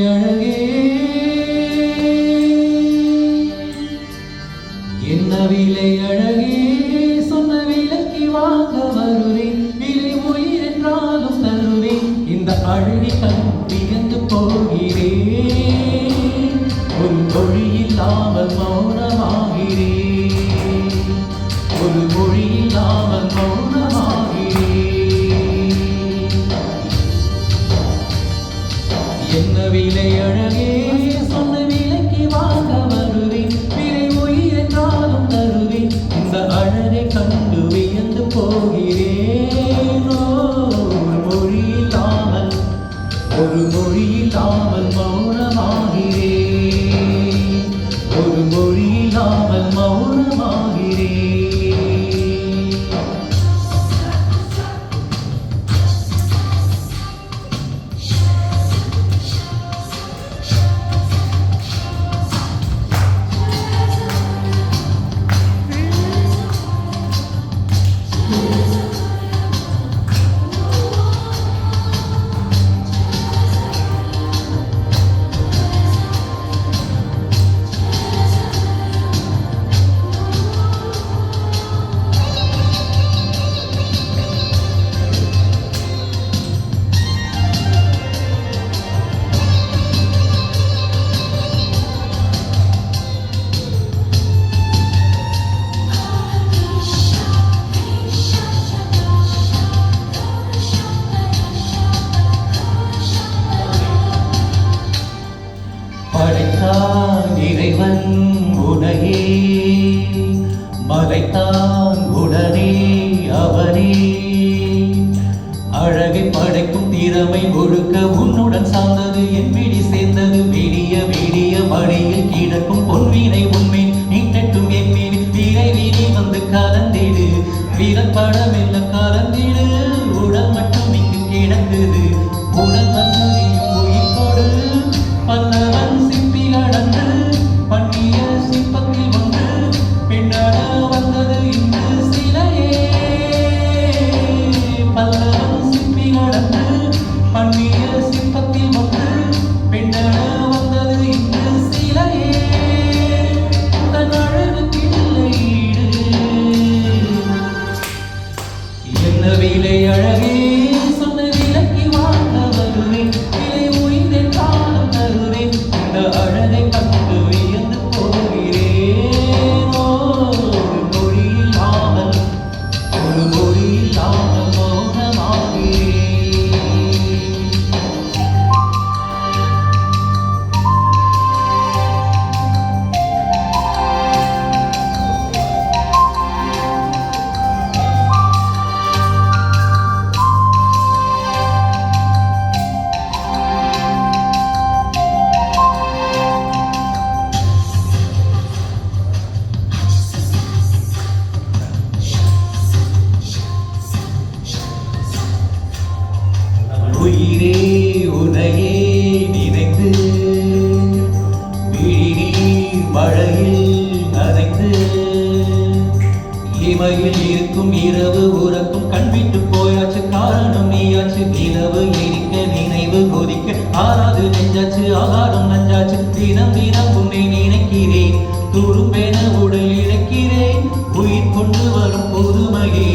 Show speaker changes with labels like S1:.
S1: அழகே என்ன விலை அழகே சொன்ன விலைக்கு வாங்க வருவேன் விலை உயிர் என்றாலும் தருவேன் இந்த அழகை கண்டு வியந்து போகிறேன் ஒரு மொழி இல்லாமல் மௌனமாகிறேன் ஒரு மொழி இல்லாமல் மௌனமாகிறேன் என்ன விலை அழகே சொன்ன விலைக்கு வாங்க வருவேன் விலை உயிர் என்றாலும் தருவேன் இந்த அழகை கண்டு வியந்து போகிறேன் ஒரு மொழி இல்லாமல் மௌனமாகிறேன் ஒரு மொழி இல்லாமல் மௌனமாகிறேன் படைத்தான் இறைவன் உனையே மறைத்தான் உடனே அவனே அழகை படைக்கும் திறமை முழுக்க உன்னுடன் சார்ந்தது என் விழி சேர்ந்தது விடிய விடிய மடியில் கிடக்கும் பொன்வினை உண்மை நீட்டட்டும் என் மீது விரைவினி வந்து கலந்திடு வீரப்படம் எல்லாம் கலந்திடு உடல் மட்டும் இங்கு கிடக்குது உடல் வந்ததையும் உயிர் கொடு பல்லவன் சிப்பி கடந்து பண்ணிய சிற்பத்தில் ஒன்று பெண்ணாட வந்தது இன்று சிலையே பல்லவன் சிப்பி கடந்து பண்ணிய சிற்பத்தில் ஒன்று பெண்ணாட வந்தது இன்று சிலையே தன் அழகுக்கு இல்லை ஈடு என்ன விலை அழகே சொன்ன விலைக்கு வாங்க வருவேன் விலை உயிர் என்றாலும் தருவேன் இந்த அழகை கண்டு வியந்து போகிறேன் ஒரு மொழி இல்லாமல் மௌனமாகிறேன் உயிரே உனையே நினைத்து விழிநீர் மழையில் நனைந்து இமையில் இருக்கும் இரவு உறக்கும் கண்விட்டு போயாச்சு காரணம் நீயாச்சு நிலவு எரிக்க நினைவு கொதிக்க ஆறாது நெஞ்சாச்சு ஆகாரம் நஞ்சாச்சு தினம் தினம் உன்னை நினைக்கிறேன் துரும்பென உடல் இழைக்கிறேன் உயிர் கொண்டு வரும் புதுமையே